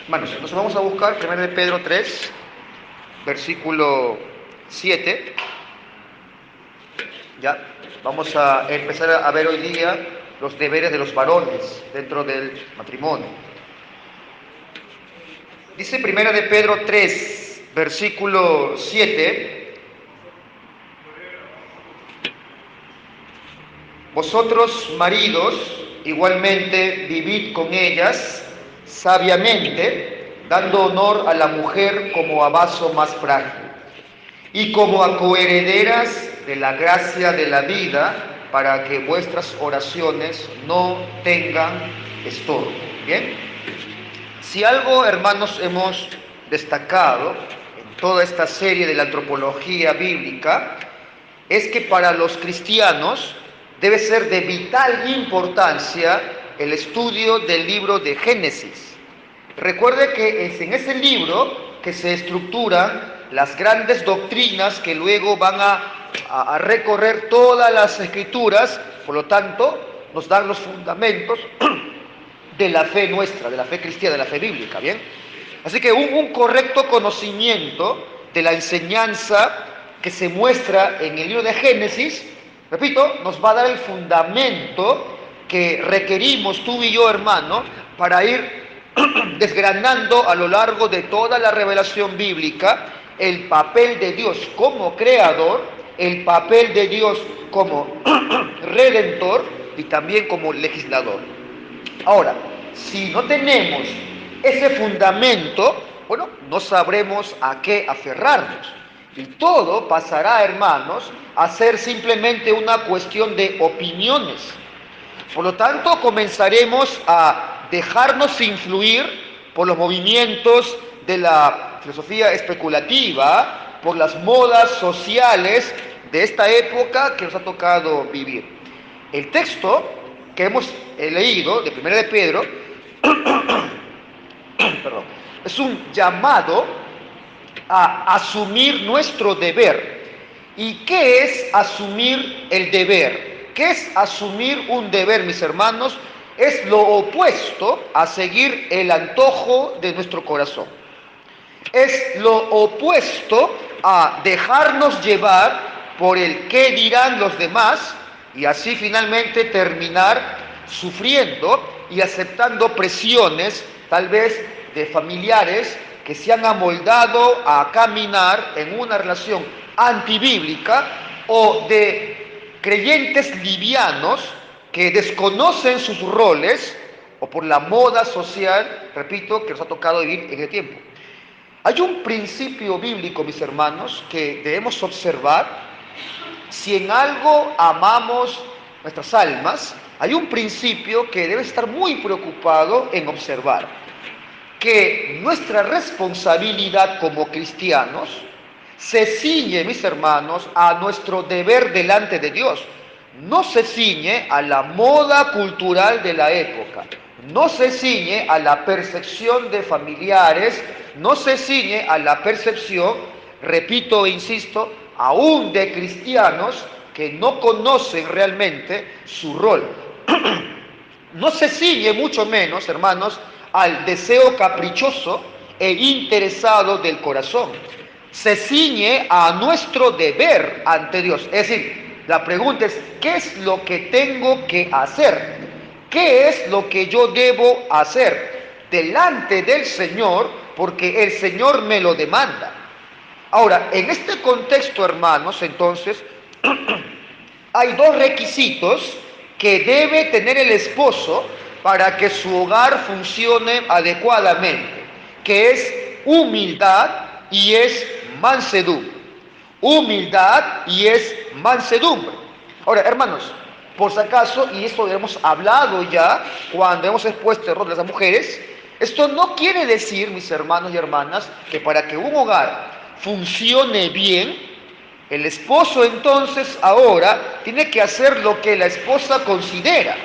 Hermanos, nos vamos a buscar 1 de Pedro 3, versículo 7. Ya, vamos a empezar a ver hoy día los deberes de los varones dentro del matrimonio. Dice 1 de Pedro 3, versículo 7. Vosotros, maridos, igualmente vivid con ellas sabiamente, dando honor a la mujer como a vaso más frágil y como a coherederas de la gracia de la vida, para que vuestras oraciones no tengan estorbo. Bien, si algo, hermanos, hemos destacado en toda esta serie de la antropología bíblica, es que para los cristianos debe ser de vital importancia el estudio del libro de Génesis. Recuerde que es en ese libro que se estructuran las grandes doctrinas que luego van a recorrer todas las escrituras, por lo tanto nos dan los fundamentos de la fe nuestra, de la fe cristiana, de la fe bíblica, ¿bien? Así que un correcto conocimiento de la enseñanza que se muestra en el libro de Génesis, repito, nos va a dar el fundamento que requerimos tú y yo, hermano, para ir desgranando a lo largo de toda la revelación bíblica el papel de Dios como creador, el papel de Dios como redentor y también como legislador. Ahora, si no tenemos ese fundamento, bueno, no sabremos a qué aferrarnos. Y todo pasará, hermanos, a ser simplemente una cuestión de opiniones. Por lo tanto, comenzaremos a dejarnos influir por los movimientos de la filosofía especulativa, por las modas sociales de esta época que nos ha tocado vivir. El texto que hemos leído de 1 de Pedro perdón, es un llamado a asumir nuestro deber. ¿Y qué es asumir el deber? ¿Qué es asumir un deber, mis hermanos? Es lo opuesto a seguir el antojo de nuestro corazón. Es lo opuesto a dejarnos llevar por el qué dirán los demás y así finalmente terminar sufriendo y aceptando presiones, tal vez de familiares que se han amoldado a caminar en una relación antibíblica, o de creyentes livianos que desconocen sus roles, o por la moda social, repito, que nos ha tocado vivir en el tiempo. Hay un principio bíblico, mis hermanos, que debemos observar. Si en algo amamos nuestras almas, hay un principio que debe estar muy preocupado en observar: que nuestra responsabilidad como cristianos se ciñe, mis hermanos, a nuestro deber delante de Dios. No se ciñe a la moda cultural de la época, no se ciñe a la percepción de familiares, no se ciñe a la percepción, repito e insisto, aún de cristianos que no conocen realmente su rol. No se ciñe mucho menos, hermanos, al deseo caprichoso e interesado del corazón. Se ciñe a nuestro deber ante Dios. Es decir, la pregunta es, ¿qué es lo que tengo que hacer? ¿Qué es lo que yo debo hacer delante del Señor? Porque el Señor me lo demanda. Ahora, en este contexto, hermanos, entonces, hay dos requisitos que debe tener el esposo para que su hogar funcione adecuadamente, que es humildad y es mansedumbre. Humildad y es mansedumbre. Ahora, hermanos, por si acaso, y esto hemos hablado ya cuando hemos expuesto el rol de las mujeres, esto no quiere decir, mis hermanos y hermanas, que para que un hogar funcione bien, el esposo entonces ahora tiene que hacer lo que la esposa considera.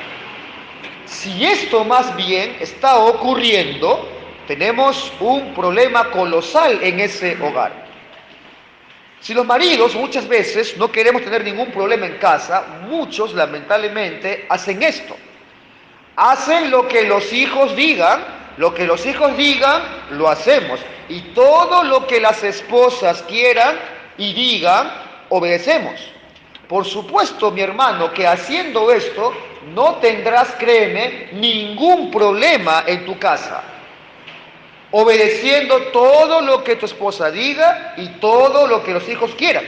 Si esto más bien está ocurriendo, tenemos un problema colosal en ese hogar. Si los maridos muchas veces no queremos tener ningún problema en casa, muchos lamentablemente hacen esto. Hacen lo que los hijos digan, Lo que los hijos digan, lo hacemos. Y todo lo que las esposas quieran y digan, obedecemos. Por supuesto, mi hermano, que haciendo esto no tendrás, créeme, ningún problema en tu casa. Obedeciendo todo lo que tu esposa diga y todo lo que los hijos quieran.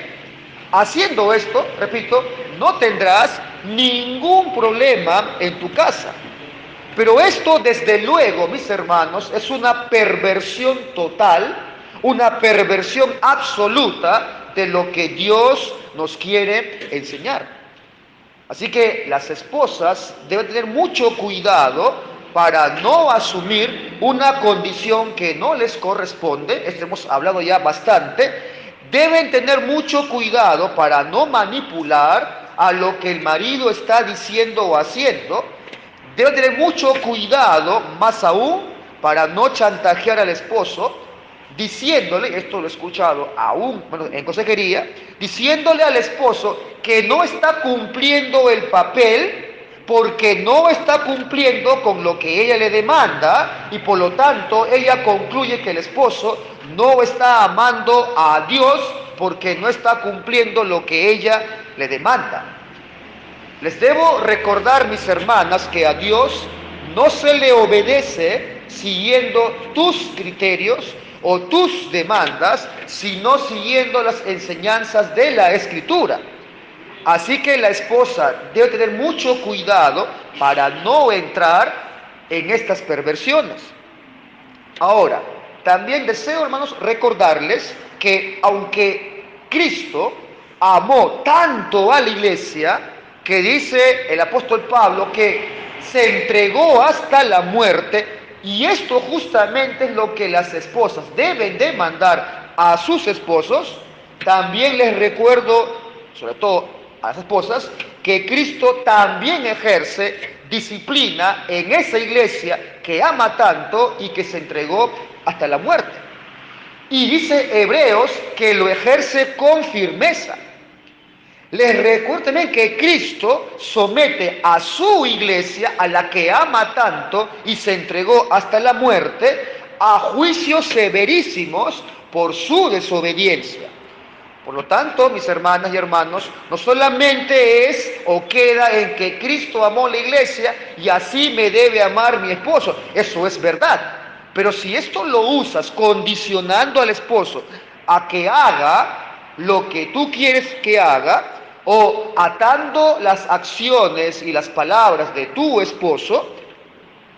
Haciendo esto, repito, no tendrás ningún problema en tu casa. Pero esto, desde luego, mis hermanos, es una perversión total, una perversión absoluta de lo que Dios nos quiere enseñar. Así que las esposas deben tener mucho cuidado para no asumir una condición que no les corresponde. Esto hemos hablado ya bastante. Deben tener mucho cuidado para no manipular a lo que el marido está diciendo o haciendo. Deben tener mucho cuidado, más aún, para no chantajear al esposo, diciéndole, esto lo he escuchado aún en consejería, diciéndole al esposo que no está cumpliendo el papel porque no está cumpliendo con lo que ella le demanda y por lo tanto ella concluye que el esposo no está amando a Dios porque no está cumpliendo lo que ella le demanda. Les debo recordar, mis hermanas, que a Dios no se le obedece siguiendo tus criterios o tus demandas, sino siguiendo las enseñanzas de la Escritura. Así que la esposa debe tener mucho cuidado para no entrar en estas perversiones. Ahora, también deseo, hermanos, recordarles que aunque Cristo amó tanto a la iglesia, que dice el apóstol Pablo que se entregó hasta la muerte, y esto justamente es lo que las esposas deben demandar a sus esposos, también les recuerdo, sobre todo a las esposas, que Cristo también ejerce disciplina en esa iglesia que ama tanto y que se entregó hasta la muerte. Y dice Hebreos que lo ejerce con firmeza. Les recuerdo también que Cristo somete a su iglesia, a la que ama tanto y se entregó hasta la muerte, a juicios severísimos por su desobediencia. Por lo tanto, mis hermanas y hermanos, no solamente es o queda en que Cristo amó la iglesia y así me debe amar mi esposo, eso es verdad. Pero si esto lo usas condicionando al esposo a que haga lo que tú quieres que haga, o atando las acciones y las palabras de tu esposo,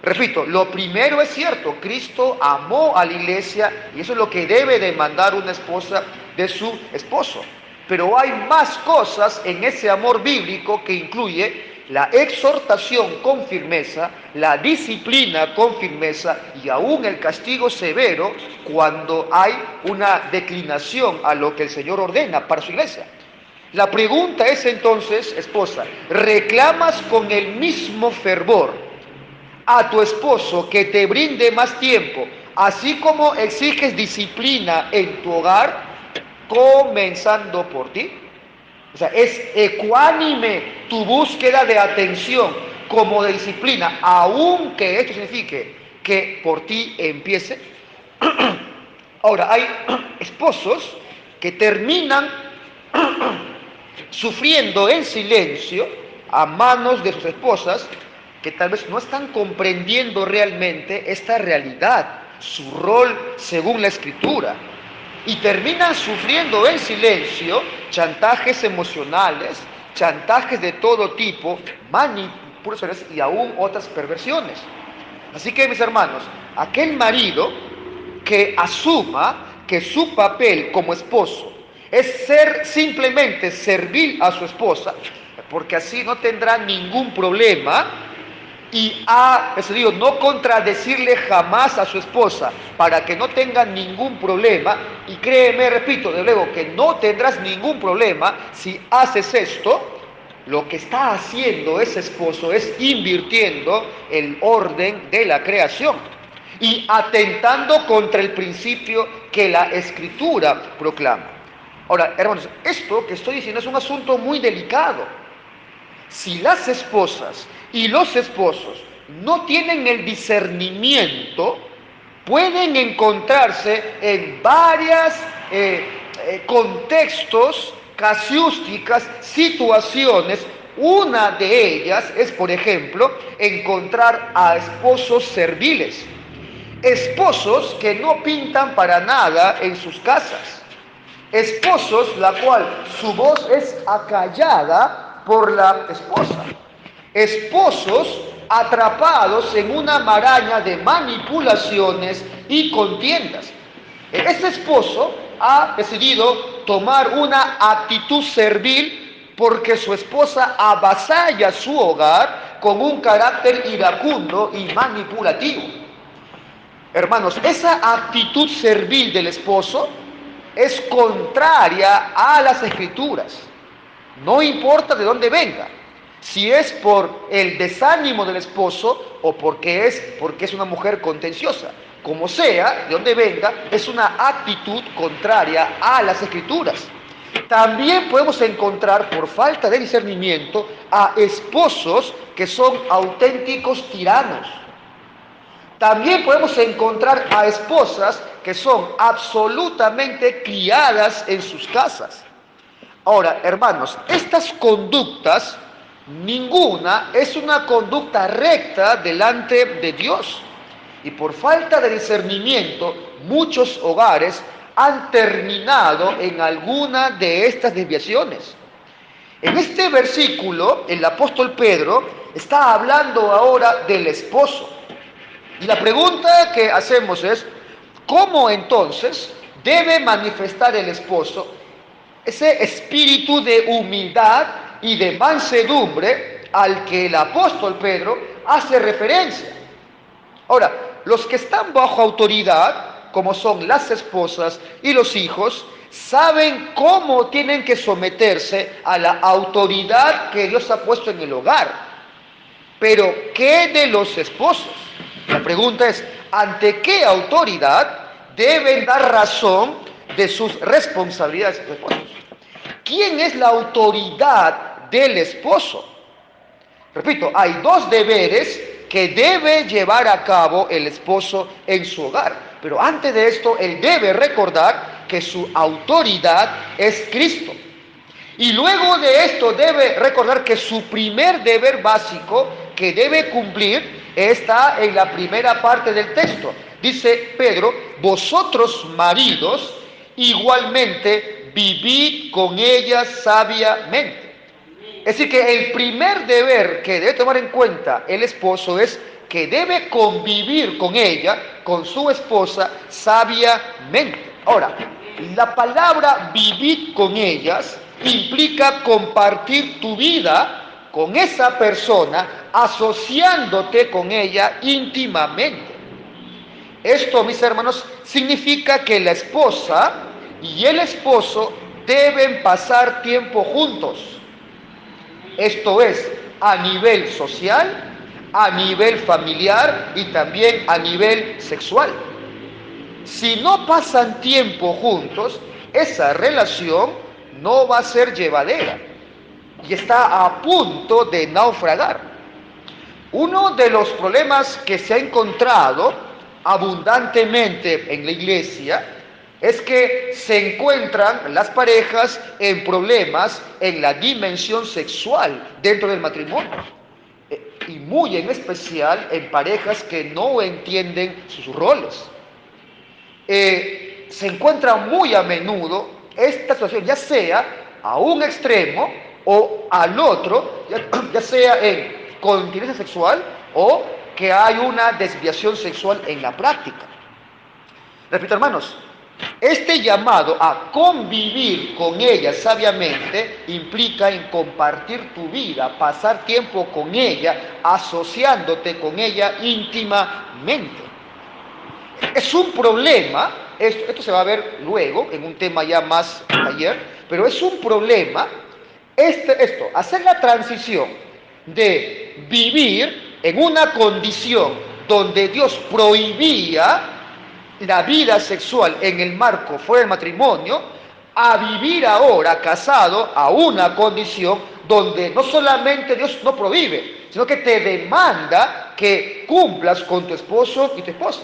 repito, lo primero es cierto, Cristo amó a la iglesia y eso es lo que debe demandar una esposa de su esposo. Pero hay más cosas en ese amor bíblico que incluye la exhortación con firmeza, la disciplina con firmeza y aún el castigo severo cuando hay una declinación a lo que el Señor ordena para su iglesia. La pregunta es entonces, esposa, ¿reclamas con el mismo fervor a tu esposo que te brinde más tiempo, así como exiges disciplina en tu hogar, comenzando por ti? O sea, es ecuánime tu búsqueda de atención como de disciplina, aunque esto signifique que por ti empiece. Ahora, hay esposos que terminan sufriendo en silencio a manos de sus esposas que tal vez no están comprendiendo realmente esta realidad, su rol según la Escritura, y terminan sufriendo en silencio chantajes emocionales, chantajes de todo tipo, manipulaciones y aún otras perversiones. Así que, mis hermanos, aquel marido que asuma que su papel como esposo es ser simplemente servil a su esposa, porque así no tendrá ningún problema, y no contradecirle jamás a su esposa para que no tenga ningún problema. Y créeme, repito, de luego que no tendrás ningún problema si haces esto. Lo que está haciendo ese esposo es invirtiendo el orden de la creación y atentando contra el principio que la Escritura proclama. Ahora, hermanos, esto que estoy diciendo es un asunto muy delicado. Si las esposas y los esposos no tienen el discernimiento, pueden encontrarse en varias contextos, casuísticas, situaciones. Una de ellas es, por ejemplo, encontrar a esposos serviles, esposos que no pintan para nada en sus casas, esposos la cual su voz es acallada por la esposa, esposos atrapados en una maraña de manipulaciones y contiendas. Este esposo ha decidido tomar una actitud servil porque su esposa avasalla su hogar con un carácter iracundo y manipulativo. Hermanos, esa actitud servil del esposo es contraria a las Escrituras. No importa de dónde venga, si es por el desánimo del esposo o porque es una mujer contenciosa. Como sea, de donde venga, es una actitud contraria a las Escrituras. También podemos encontrar, por falta de discernimiento, a esposos que son auténticos tiranos. También podemos encontrar a esposas que son absolutamente criadas en sus casas. Ahora, hermanos, estas conductas, ninguna es una conducta recta delante de Dios. Y por falta de discernimiento, muchos hogares han terminado en alguna de estas desviaciones. En este versículo, el apóstol Pedro está hablando ahora del esposo. Y la pregunta que hacemos es, ¿cómo entonces debe manifestar el esposo ese espíritu de humildad y de mansedumbre al que el apóstol Pedro hace referencia? Ahora, los que están bajo autoridad, como son las esposas y los hijos, saben cómo tienen que someterse a la autoridad que Dios ha puesto en el hogar. Pero, ¿qué de los esposos? La pregunta es, ¿ante qué autoridad deben dar razón de sus responsabilidades de esposos? ¿Quién es la autoridad del esposo? Repito, hay dos deberes que debe llevar a cabo el esposo en su hogar. Pero antes de esto, él debe recordar que su autoridad es Cristo. Y luego de esto debe recordar que su primer deber básico que debe cumplir está en la primera parte del texto. Dice Pedro, vosotros maridos igualmente vivid con ellas sabiamente. Es decir, que el primer deber que debe tomar en cuenta el esposo es que debe convivir con ella, con su esposa, sabiamente. Ahora, la palabra vivir con ellas implica compartir tu vida con esa persona, asociándote con ella íntimamente. Esto, mis hermanos, significa que la esposa y el esposo deben pasar tiempo juntos. Esto es, a nivel social, a nivel familiar y también a nivel sexual. Si no pasan tiempo juntos, esa relación no va a ser llevadera y está a punto de naufragar. Uno de los problemas que se ha encontrado abundantemente en la iglesia es que se encuentran las parejas en problemas en la dimensión sexual dentro del matrimonio. Y muy en especial en parejas que no entienden sus roles. Se encuentra muy a menudo esta situación, ya sea a un extremo o al otro, ya sea en continencia sexual o que hay una desviación sexual en la práctica. Repito, hermanos, este llamado a convivir con ella sabiamente implica en compartir tu vida, pasar tiempo con ella, asociándote con ella íntimamente. Es un problema, esto se va a ver luego en un tema ya más ayer, pero es un problema hacer la transición de vivir en una condición donde Dios prohibía la vida sexual en el marco fuera del matrimonio, a vivir ahora casado a una condición donde no solamente Dios no prohíbe, sino que te demanda que cumplas con tu esposo y tu esposa.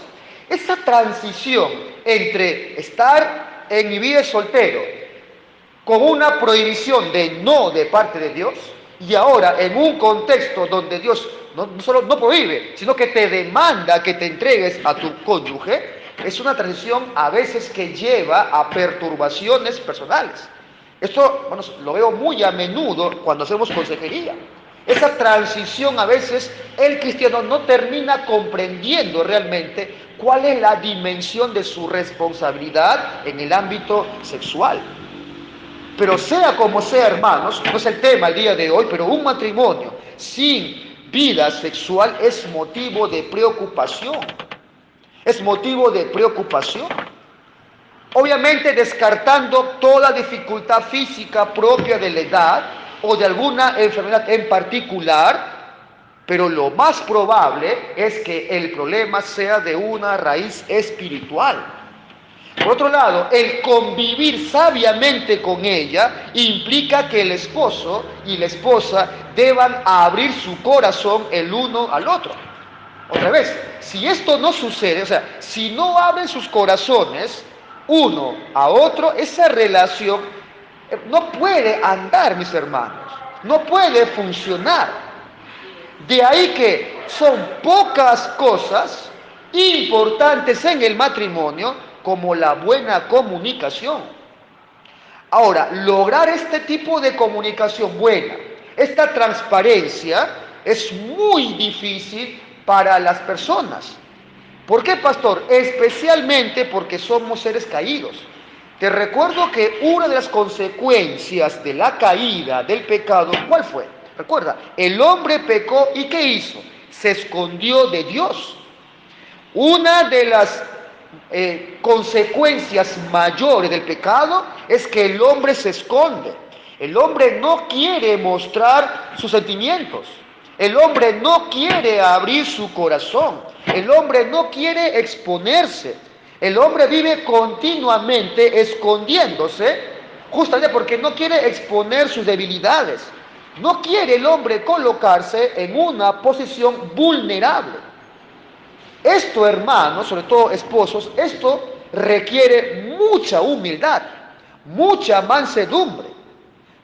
Esa transición entre estar en mi vida soltero con una prohibición de no de parte de Dios y ahora en un contexto donde Dios no solo no prohíbe, sino que te demanda que te entregues a tu cónyuge, es una transición a veces que lleva a perturbaciones personales. Esto, bueno, lo veo muy a menudo cuando hacemos consejería. Esa transición a veces el cristiano no termina comprendiendo realmente cuál es la dimensión de su responsabilidad en el ámbito sexual. Pero sea como sea, hermanos, no es el tema el día de hoy, pero un matrimonio sin vida sexual es motivo de preocupación. Es motivo de preocupación. Obviamente descartando toda dificultad física propia de la edad o de alguna enfermedad en particular, pero lo más probable es que el problema sea de una raíz espiritual. Por otro lado, el convivir sabiamente con ella implica que el esposo y la esposa deban abrir su corazón el uno al otro. Otra vez, si esto no sucede, o sea, si no abren sus corazones uno a otro, esa relación no puede andar, mis hermanos, no puede funcionar. De ahí que son pocas cosas importantes en el matrimonio como la buena comunicación. Ahora, lograr este tipo de comunicación buena, esta transparencia, es muy difícil para las personas. ¿Por qué, pastor? Especialmente porque somos seres caídos. Te recuerdo que una de las consecuencias de la caída, del pecado, ¿cuál fue? Recuerda, el hombre pecó y ¿qué hizo? Se escondió de Dios. Una de las consecuencias mayores del pecado es que el hombre se esconde. El hombre no quiere mostrar sus sentimientos. El hombre no quiere abrir su corazón. El hombre no quiere exponerse. El hombre vive continuamente escondiéndose, justamente porque no quiere exponer sus debilidades. No quiere el hombre colocarse en una posición vulnerable. Esto, hermanos, sobre todo esposos, esto requiere mucha humildad, mucha mansedumbre.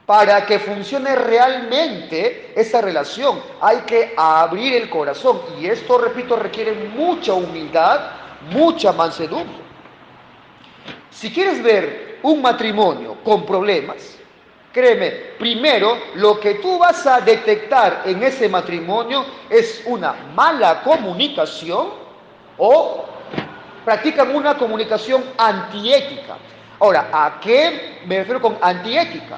Para que funcione realmente esa relación, hay que abrir el corazón. Y esto, repito, requiere mucha humildad, mucha mansedumbre. Si quieres ver un matrimonio con problemas, créeme, primero lo que tú vas a detectar en ese matrimonio es una mala comunicación o practican una comunicación antiética. Ahora, ¿a qué me refiero con antiética?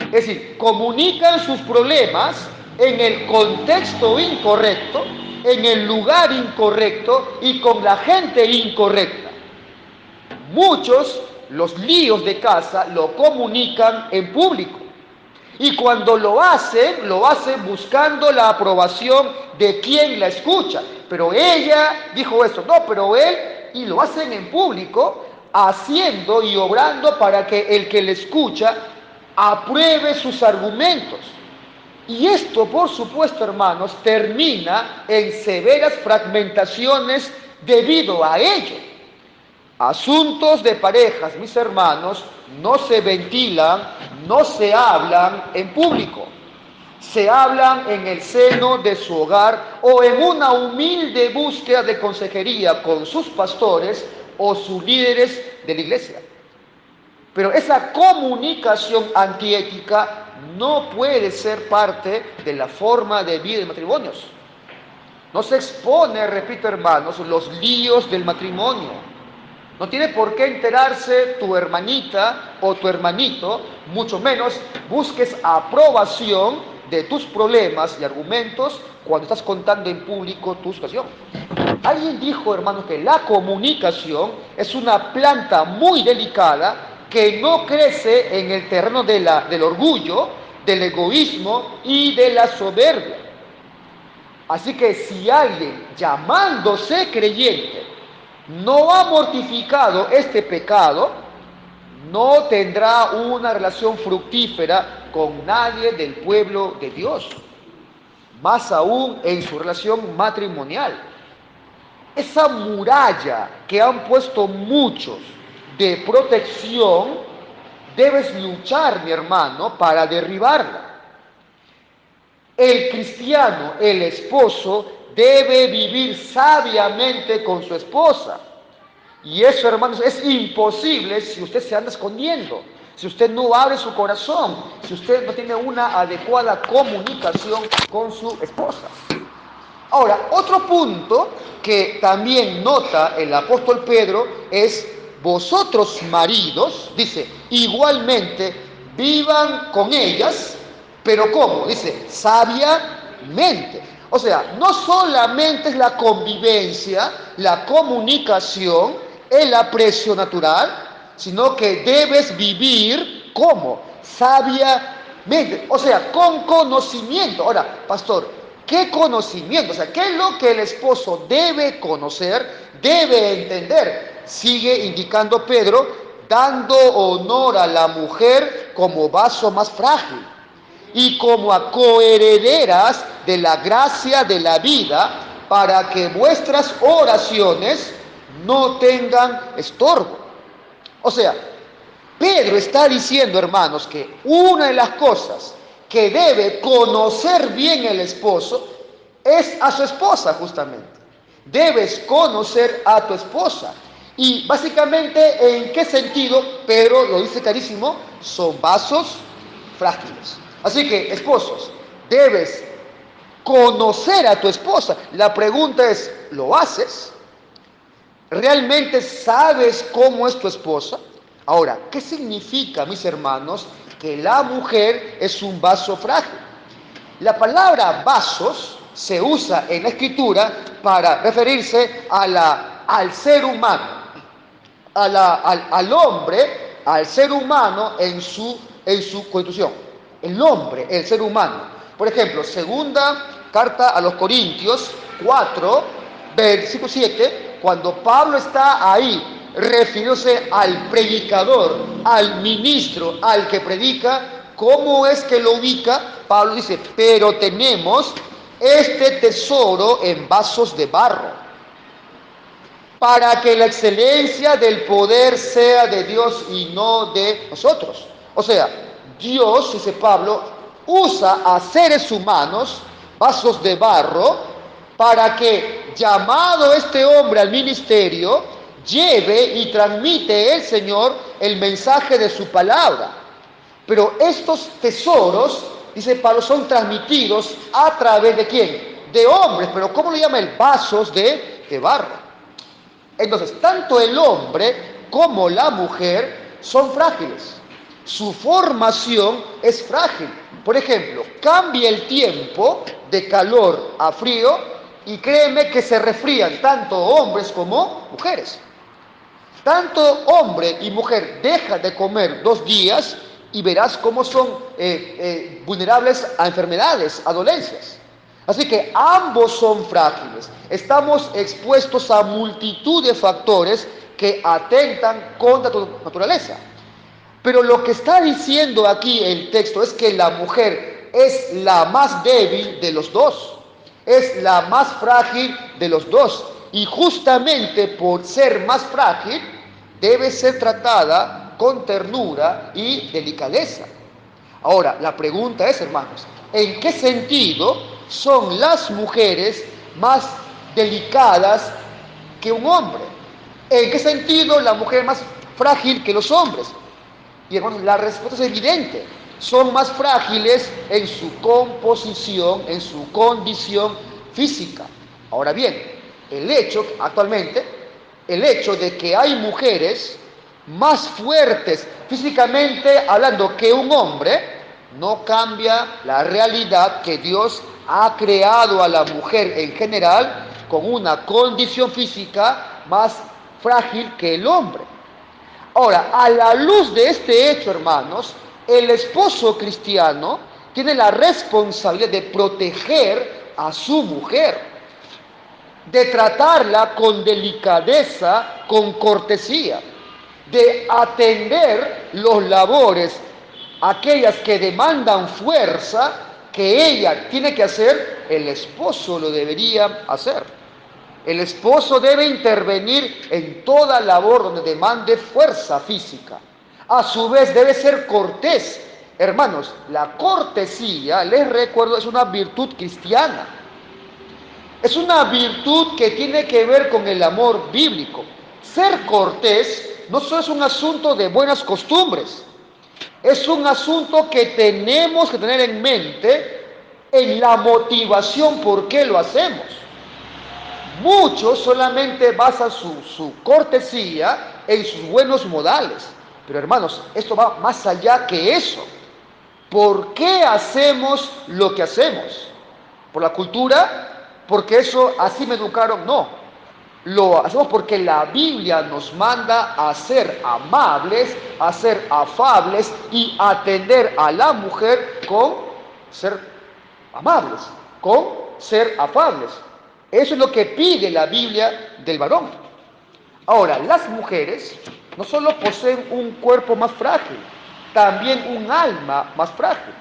Es decir, comunican sus problemas en el contexto incorrecto, en el lugar incorrecto y con la gente incorrecta. Muchos, los líos de casa, lo comunican en público. Y cuando lo hacen buscando la aprobación de quien la escucha. Pero ella dijo esto, no, pero él, y lo hacen en público, haciendo y obrando para que el que le escucha apruebe sus argumentos. Y esto, por supuesto, hermanos, termina en severas fragmentaciones debido a ello. Asuntos de parejas, mis hermanos, no se ventilan, no se hablan en público. Se hablan en el seno de su hogar o en una humilde búsqueda de consejería con sus pastores o sus líderes de la iglesia. Pero esa comunicación antiética no puede ser parte de la forma de vida de matrimonios. No se expone, repito, hermanos, los líos del matrimonio. No tiene por qué enterarse tu hermanita o tu hermanito, mucho menos busques aprobación de tus problemas y argumentos cuando estás contando en público tu situación. Alguien dijo, hermanos, que la comunicación es una planta muy delicada que no crece en el terreno del orgullo, del egoísmo y de la soberbia. Así que si alguien llamándose creyente no ha mortificado este pecado, no tendrá una relación fructífera con nadie del pueblo de Dios. más aún en su relación matrimonial. Esa muralla que han puesto muchos de protección, debes luchar, mi hermano, para derribarla. El cristiano, el esposo, debe vivir sabiamente con su esposa. Y eso, hermanos, es imposible si usted se anda escondiendo, si usted no abre su corazón, si usted no tiene una adecuada comunicación con su esposa. Ahora, otro punto que también nota el apóstol Pedro es: vosotros maridos, dice, igualmente vivan con ellas, pero ¿cómo? Dice, sabiamente. O sea, no solamente es la convivencia, la comunicación, el aprecio natural, sino que debes vivir ¿cómo? Sabiamente, o sea, con conocimiento. Ahora, pastor, ¿qué conocimiento? O sea, ¿qué es lo que el esposo debe conocer, debe entender? Sigue indicando Pedro, dando honor a la mujer como vaso más frágil y como a coherederas de la gracia de la vida, para que vuestras oraciones no tengan estorbo. O sea, Pedro está diciendo, hermanos, que una de las cosas que debe conocer bien el esposo es a su esposa, justamente. Debes conocer a tu esposa. Y básicamente, ¿en qué sentido? Pedro lo dice clarísimo: son vasos frágiles. Así que, esposos, debes conocer a tu esposa. La pregunta es, ¿lo haces? ¿Realmente sabes cómo es tu esposa? Ahora, ¿qué significa, mis hermanos, que la mujer es un vaso frágil? La palabra vasos se usa en la Escritura para referirse al ser humano, al hombre, al ser humano en su constitución. El hombre, el ser humano. Por ejemplo, segunda carta a los Corintios 4, versículo 7, cuando Pablo está ahí refiriéndose al predicador, al ministro, al que predica, ¿cómo es que lo ubica? Pablo dice, pero tenemos este tesoro en vasos de barro, para que la excelencia del poder sea de Dios y no de nosotros. O sea, Dios, dice Pablo, usa a seres humanos, vasos de barro, para que, llamado este hombre al ministerio, lleve y transmite el Señor el mensaje de su palabra. Pero estos tesoros, dice Pablo, son transmitidos a través de ¿quién? De hombres. Pero ¿cómo lo llama él? Vasos de barro. Entonces, tanto el hombre como la mujer son frágiles. Su formación es frágil. Por ejemplo, cambia el tiempo de calor a frío y créeme que se resfrían tanto hombres como mujeres. Tanto hombre y mujer dejan de comer 2 días y verás cómo son vulnerables a enfermedades, a dolencias. Así que ambos son frágiles. Estamos expuestos a multitud de factores que atentan contra tu naturaleza. Pero lo que está diciendo aquí el texto es que la mujer es la más débil de los dos. Es la más frágil de los dos. Y justamente por ser más frágil, debe ser tratada con ternura y delicadeza. Ahora, la pregunta es, hermanos, ¿en qué sentido son las mujeres más delicadas que un hombre? ¿En qué sentido la mujer es más frágil que los hombres? Y hermanos, la respuesta es evidente. Son más frágiles en su composición, en su condición física. Ahora bien, el hecho de que hay mujeres más fuertes físicamente hablando que un hombre, no cambia la realidad que Dios ha creado a la mujer en general con una condición física más frágil que el hombre. Ahora, a la luz de este hecho, hermanos, el esposo cristiano tiene la responsabilidad de proteger a su mujer, de tratarla con delicadeza, con cortesía, de atender los labores, aquellas que demandan fuerza, que ella tiene que hacer, el esposo lo debería hacer. El esposo debe intervenir en toda labor donde demande fuerza física. A su vez debe ser cortés. Hermanos, la cortesía, les recuerdo, es una virtud cristiana. Es una virtud que tiene que ver con el amor bíblico. Ser cortés no solo es un asunto de buenas costumbres, es un asunto que tenemos que tener en mente en la motivación por qué lo hacemos. Muchos solamente basan su cortesía en sus buenos modales. Pero hermanos, esto va más allá que eso. ¿Por qué hacemos lo que hacemos? ¿Por la cultura? ¿Porque eso así me educaron? No. Lo hacemos porque la Biblia nos manda a ser amables, a ser afables y atender a la mujer con ser amables, con ser afables. Eso es lo que pide la Biblia del varón. Ahora, las mujeres no solo poseen un cuerpo más frágil, también un alma más frágil.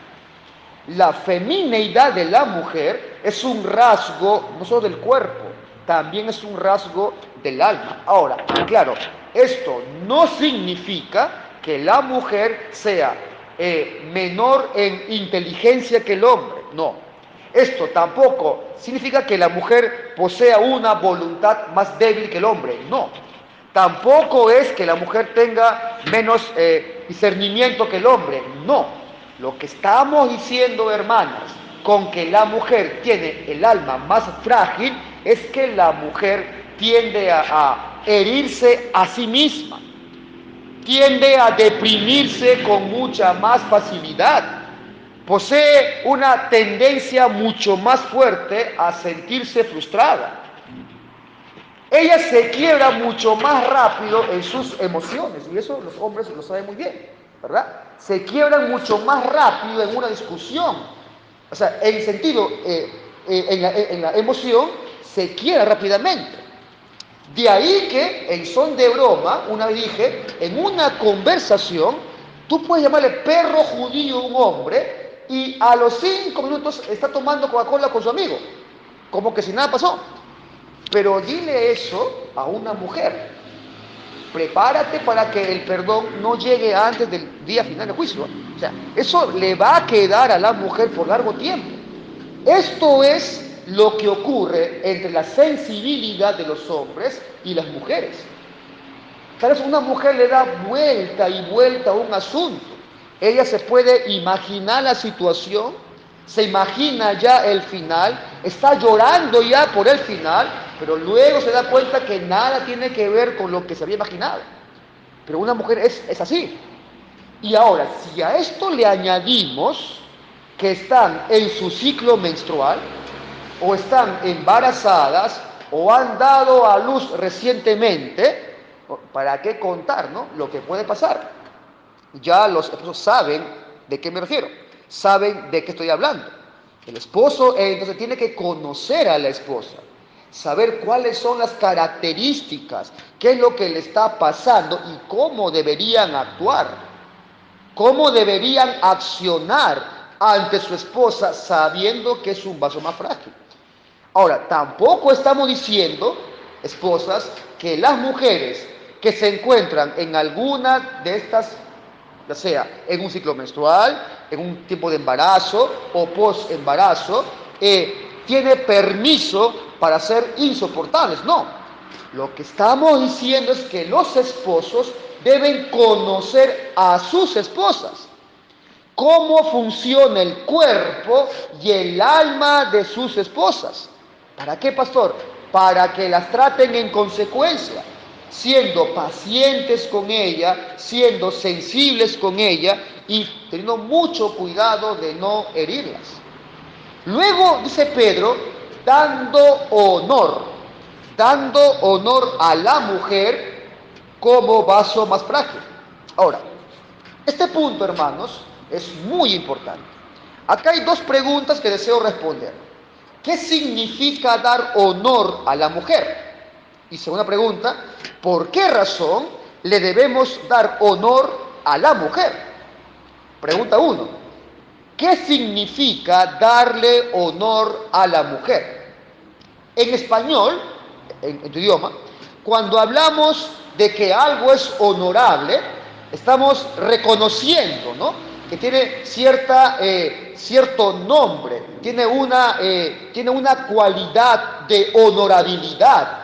La femineidad de la mujer es un rasgo no solo del cuerpo, también es un rasgo del alma. Ahora, claro, esto no significa que la mujer sea menor en inteligencia que el hombre, no. Esto tampoco significa que la mujer posea una voluntad más débil que el hombre, no. Tampoco es que la mujer tenga menos discernimiento que el hombre, no. Lo que estamos diciendo, hermanas, con que la mujer tiene el alma más frágil, es que la mujer tiende a herirse a sí misma, tiende a deprimirse con mucha más facilidad. Posee una tendencia mucho más fuerte a sentirse frustrada. Ella se quiebra mucho más rápido en sus emociones, y eso los hombres lo saben muy bien, ¿verdad? Se quiebran mucho más rápido en una discusión. O sea, en sentido, en la emoción, se quiebra rápidamente. De ahí que, en son de broma, una vez dije, en una conversación, tú puedes llamarle perro judío a un hombre, y a los 5 minutos está tomando Coca-Cola con su amigo, como que si nada pasó. Pero dile eso a una mujer. Prepárate para que el perdón no llegue antes del día final del juicio. O sea, eso le va a quedar a la mujer por largo tiempo. Esto es lo que ocurre entre la sensibilidad de los hombres y las mujeres. Tal vez una mujer le da vuelta y vuelta a un asunto. Ella se puede imaginar la situación, se imagina ya el final, está llorando ya por el final, pero luego se da cuenta que nada tiene que ver con lo que se había imaginado. Pero una mujer es así. Y ahora, si a esto le añadimos que están en su ciclo menstrual, o están embarazadas, o han dado a luz recientemente, ¿para qué contar, no? Lo que puede pasar. Ya los esposos saben de qué me refiero, saben de qué estoy hablando. El esposo entonces tiene que conocer a la esposa, saber cuáles son las características, qué es lo que le está pasando y cómo deberían actuar, cómo deberían accionar ante su esposa sabiendo que es un vaso más frágil. Ahora, tampoco estamos diciendo, esposas, que las mujeres que se encuentran en alguna de estas, ya sea en un ciclo menstrual, en un tiempo de embarazo o post-embarazo, tiene permiso para ser insoportables. No, lo que estamos diciendo es que los esposos deben conocer a sus esposas, cómo funciona el cuerpo y el alma de sus esposas. ¿Para qué, pastor? Para que las traten en consecuencia, siendo pacientes con ella, siendo sensibles con ella y teniendo mucho cuidado de no herirlas. Luego, dice Pedro, dando honor a la mujer como vaso más frágil. Ahora, este punto, hermanos, es muy importante. Acá hay dos preguntas que deseo responder. ¿Qué significa dar honor a la mujer? Y segunda pregunta, ¿por qué razón le debemos dar honor a la mujer? Pregunta 1. ¿qué significa darle honor a la mujer? En español, en tu idioma, cuando hablamos de que algo es honorable, estamos reconociendo, ¿no?, que tiene cierto nombre, tiene una cualidad de honorabilidad,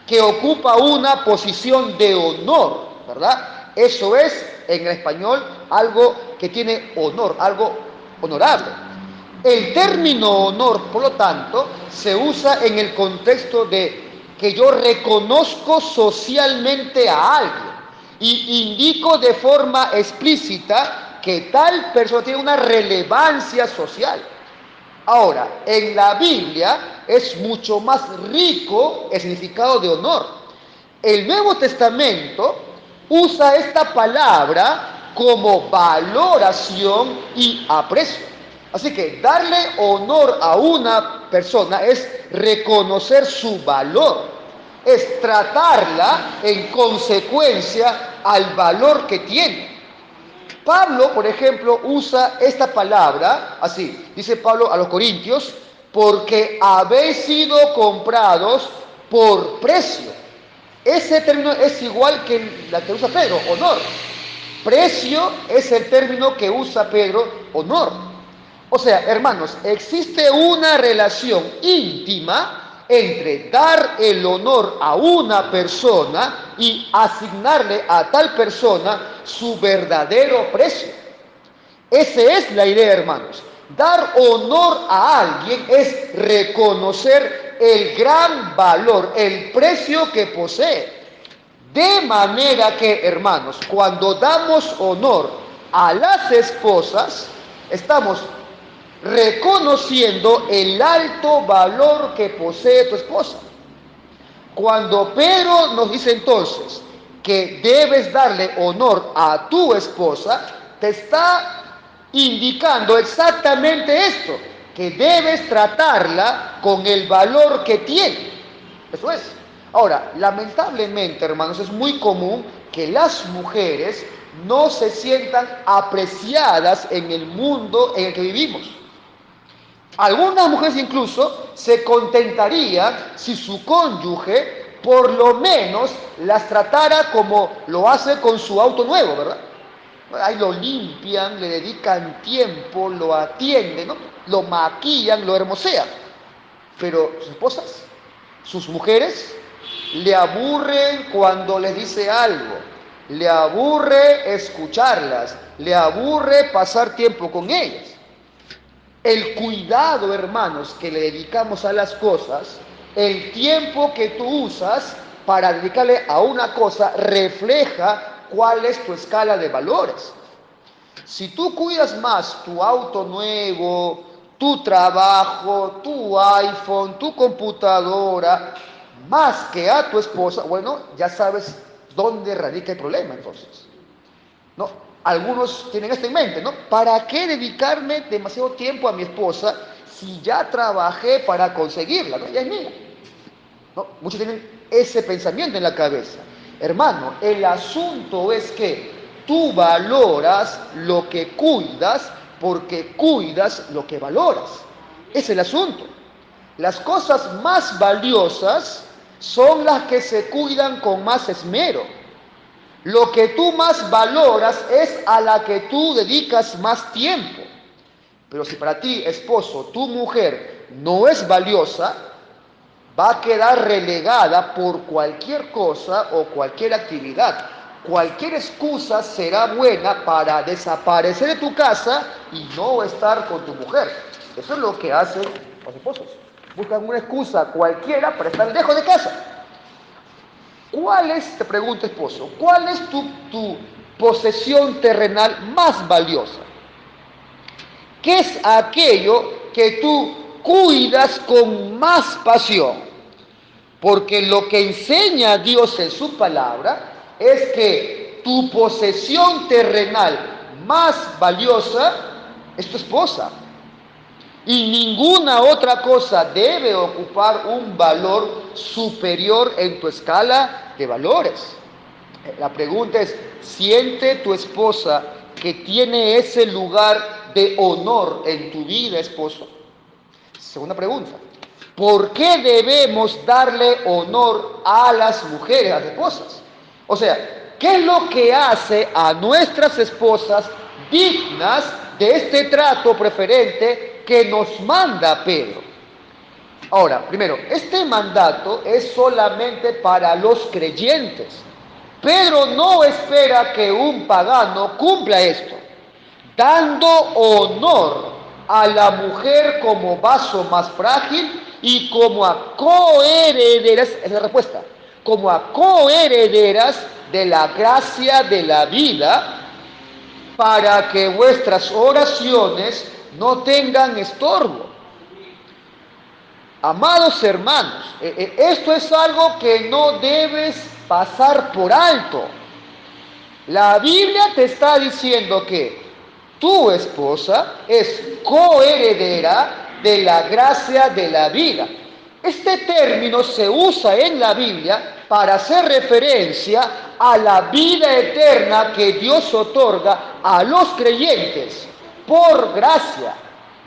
que ocupa una posición de honor, ¿verdad? Eso es, en el español, algo que tiene honor, algo honorable. El término honor, por lo tanto, se usa en el contexto de que yo reconozco socialmente a alguien y indico de forma explícita que tal persona tiene una relevancia social. Ahora, en la Biblia es mucho más rico el significado de honor. El Nuevo Testamento usa esta palabra como valoración y aprecio. Así que darle honor a una persona es reconocer su valor, es tratarla en consecuencia al valor que tiene. Pablo, por ejemplo, usa esta palabra así. Dice Pablo a los Corintios, porque habéis sido comprados por precio. Ese término es igual que la que usa Pedro, honor. Precio es el término que usa Pedro, honor. O sea, hermanos, existe una relación íntima entre dar el honor a una persona y asignarle a tal persona su verdadero precio. Esa es la idea, hermanos. Dar honor a alguien es reconocer el gran valor, el precio que posee. De manera que, hermanos, cuando damos honor a las esposas, estamos reconociendo el alto valor que posee tu esposa. Cuando Pedro nos dice entonces que debes darle honor a tu esposa, te está indicando exactamente esto, que debes tratarla con el valor que tiene. Eso es. Ahora, lamentablemente, hermanos, es muy común que las mujeres no se sientan apreciadas en el mundo en el que vivimos. Algunas mujeres incluso se contentarían si su cónyuge por lo menos las tratara como lo hace con su auto nuevo, ¿verdad? Ahí lo limpian, le dedican tiempo, lo atienden, ¿no?, lo maquillan, lo hermosean. Pero sus esposas, sus mujeres, le aburren cuando les dice algo, le aburre escucharlas, le aburre pasar tiempo con ellas. El cuidado, hermanos, que le dedicamos a las cosas, el tiempo que tú usas para dedicarle a una cosa, refleja cuál es tu escala de valores. Si tú cuidas más tu auto nuevo, tu trabajo, tu iPhone, tu computadora, más que a tu esposa, bueno, ya sabes dónde radica el problema entonces, ¿no? Algunos tienen esto en mente, ¿no? ¿Para qué dedicarme demasiado tiempo a mi esposa si ya trabajé para conseguirla, ¿no? Ya es mía, ¿no? Muchos tienen ese pensamiento en la cabeza. Hermano, el asunto es que tú valoras lo que cuidas porque cuidas lo que valoras. Ese es el asunto. Las cosas más valiosas son las que se cuidan con más esmero. Lo que tú más valoras es a la que tú dedicas más tiempo. Pero si para ti, esposo, tu mujer no es valiosa, va a quedar relegada por cualquier cosa o cualquier actividad. Cualquier excusa será buena para desaparecer de tu casa y no estar con tu mujer. Eso es lo que hacen los esposos. Buscan una excusa cualquiera para estar lejos de casa. ¿Cuál es, te pregunto, esposo, cuál es tu posesión terrenal más valiosa? ¿Qué es aquello que tú cuidas con más pasión? Porque lo que enseña Dios en su palabra es que tu posesión terrenal más valiosa es tu esposa. Y ninguna otra cosa debe ocupar un valor superior en tu escala de valores. La pregunta es, ¿siente tu esposa que tiene ese lugar de honor en tu vida, esposo? Segunda pregunta, ¿por qué debemos darle honor a las mujeres, a las esposas? O sea, ¿qué es lo que hace a nuestras esposas dignas de este trato preferente que nos manda Pedro? Ahora, primero, este mandato es solamente para los creyentes. Pedro no espera que un pagano cumpla esto, dando honor a la mujer como vaso más frágil y como a coherederas, esa es la respuesta, como a coherederas de la gracia de la vida, para que vuestras oraciones no tengan estorbo. Amados hermanos, esto es algo que no debes pasar por alto. La Biblia te está diciendo que tu esposa es coheredera de la gracia de la vida. Este término se usa en la Biblia para hacer referencia a la vida eterna que Dios otorga a los creyentes por gracia.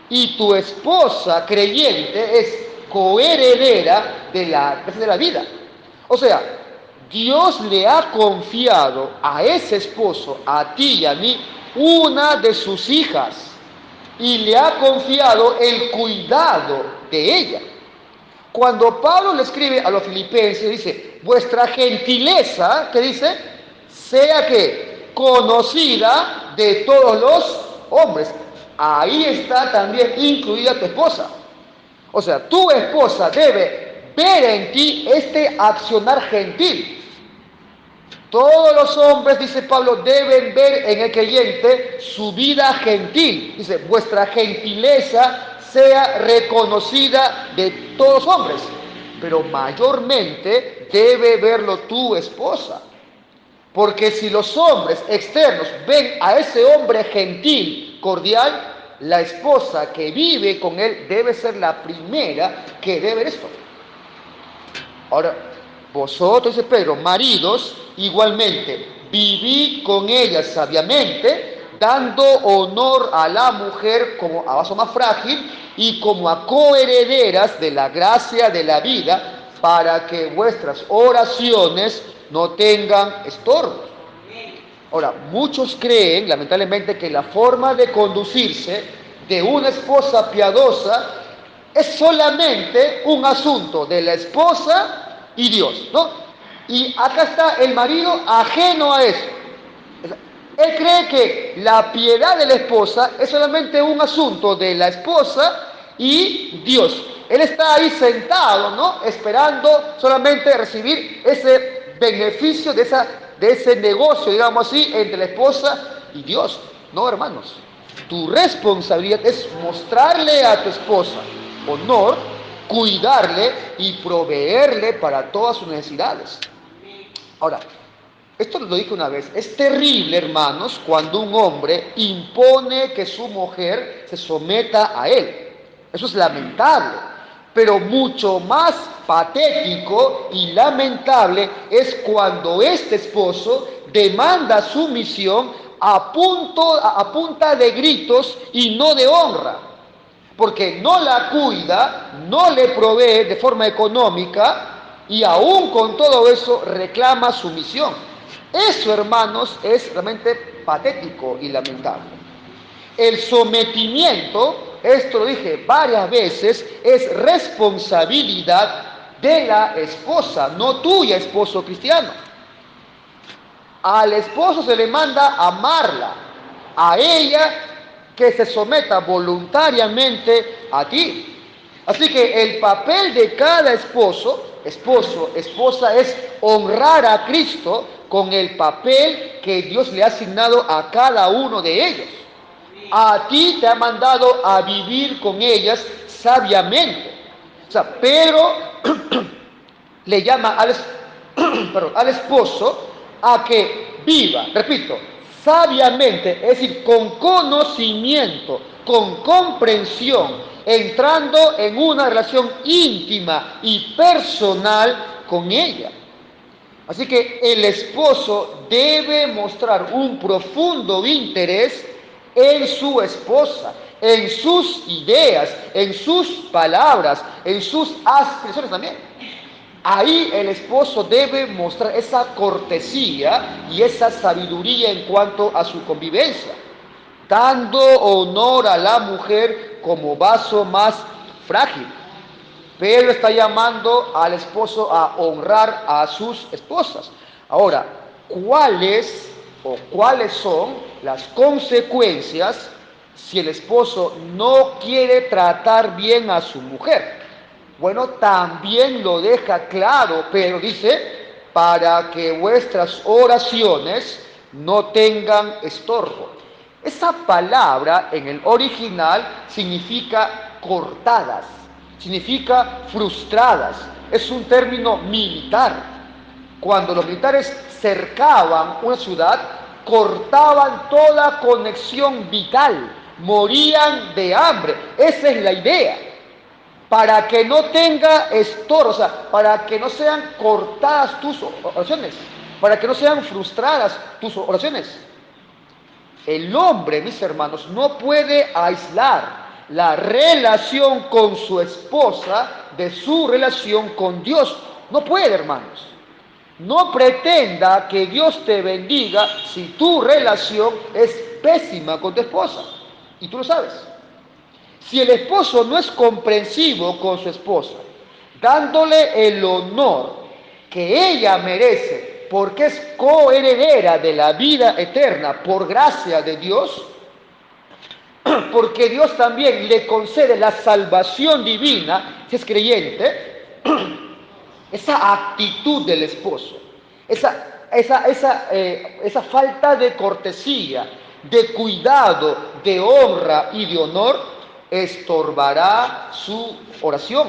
Y tu esposa creyente es coheredera de la gracia de la vida. O sea, Dios le ha confiado a ese esposo, a ti y a mí, una de sus hijas, y le ha confiado el cuidado de ella. Cuando Pablo le escribe a los filipenses, dice, vuestra gentileza, ¿qué dice? Sea que conocida de todos los hombres. Ahí está también incluida tu esposa. O sea, tu esposa debe ver en ti este accionar gentil. Todos los hombres, dice Pablo, deben ver en el creyente su vida gentil. Dice, vuestra gentileza sea reconocida de todos los hombres, pero mayormente debe verlo tu esposa. Porque si los hombres externos ven a ese hombre gentil, cordial, la esposa que vive con él debe ser la primera que debe ver esto. Ahora, vosotros, dice Pedro, maridos, igualmente, vivid con ellas sabiamente, dando honor a la mujer como a vaso más frágil y como a coherederas de la gracia de la vida, para que vuestras oraciones no tengan estorbo. Ahora, muchos creen, lamentablemente, que la forma de conducirse de una esposa piadosa es solamente un asunto de la esposa y Dios, ¿no? Y acá está el marido ajeno a eso. Él cree que la piedad de la esposa es solamente un asunto de la esposa y Dios. Él está ahí sentado, ¿no? Esperando solamente recibir ese beneficio de ese negocio, digamos así, entre la esposa y Dios. No, hermanos. Tu responsabilidad es mostrarle a tu esposa honor, cuidarle y proveerle para todas sus necesidades. Ahora, esto lo dije una vez, es terrible, hermanos, cuando un hombre impone que su mujer se someta a él. Eso es lamentable, pero mucho más patético y lamentable es cuando este esposo demanda sumisión a punta de gritos y no de honra, porque no la cuida, no le provee de forma económica y aún con todo eso reclama sumisión. Eso, hermanos, es realmente patético y lamentable. El sometimiento, esto lo dije varias veces, es responsabilidad de la esposa, no tuya, esposo cristiano. Al esposo se le manda amarla, a ella que se someta voluntariamente a ti. Así que el papel de cada esposo, esposa, es honrar a Cristo con el papel que Dios le ha asignado a cada uno de ellos. A ti te ha mandado a vivir con ellas sabiamente. O sea, Pedro le llama al esposo a que viva, repito, sabiamente, es decir, con conocimiento, con comprensión, entrando en una relación íntima y personal con ella. Así que el esposo debe mostrar un profundo interés en su esposa, en sus ideas, en sus palabras, en sus aspiraciones también. Ahí el esposo debe mostrar esa cortesía y esa sabiduría en cuanto a su convivencia, dando honor a la mujer como vaso más frágil. Pedro está llamando al esposo a honrar a sus esposas. Ahora, ¿cuáles son las consecuencias si el esposo no quiere tratar bien a su mujer? Bueno, también lo deja claro, pero dice, para que vuestras oraciones no tengan estorbo. Esa palabra en el original significa cortadas, significa frustradas. Es un término militar. Cuando los militares cercaban una ciudad, cortaban toda conexión vital, morían de hambre. Esa es la idea. Para que no tenga estorbo, o sea, para que no sean cortadas tus oraciones, para que no sean frustradas tus oraciones. El hombre, mis hermanos, no puede aislar la relación con su esposa de su relación con Dios. No puede, hermanos. No pretenda que Dios te bendiga si tu relación es pésima con tu esposa. Y tú lo sabes. Si el esposo no es comprensivo con su esposa, dándole el honor que ella merece, porque es coheredera de la vida eterna por gracia de Dios, porque Dios también le concede la salvación divina, si es creyente, esa actitud del esposo, esa falta de cortesía, de cuidado, de honra y de honor, estorbará su oración.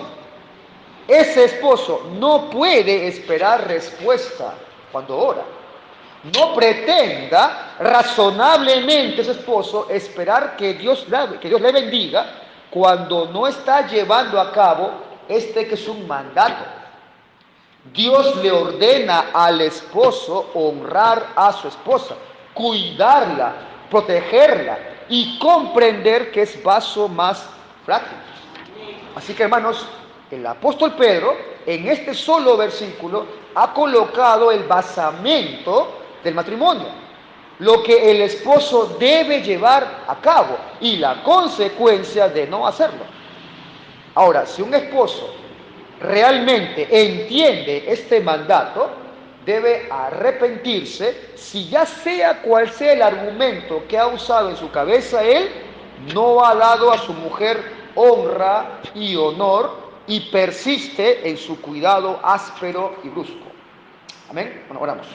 Ese esposo no puede esperar respuesta cuando ora. No pretenda razonablemente ese esposo esperar que Dios le bendiga cuando no está llevando a cabo que es un mandato. Dios le ordena al esposo honrar a su esposa, cuidarla, protegerla y comprender que es vaso más frágil. Así que, hermanos, el apóstol Pedro en este solo versículo ha colocado el basamento del matrimonio, lo que el esposo debe llevar a cabo y la consecuencia de no hacerlo. Ahora, si un esposo realmente entiende este mandato, debe arrepentirse si ya sea cual sea el argumento que ha usado en su cabeza, él no ha dado a su mujer honra y honor y persiste en su cuidado áspero y brusco. Amén. Bueno, oramos.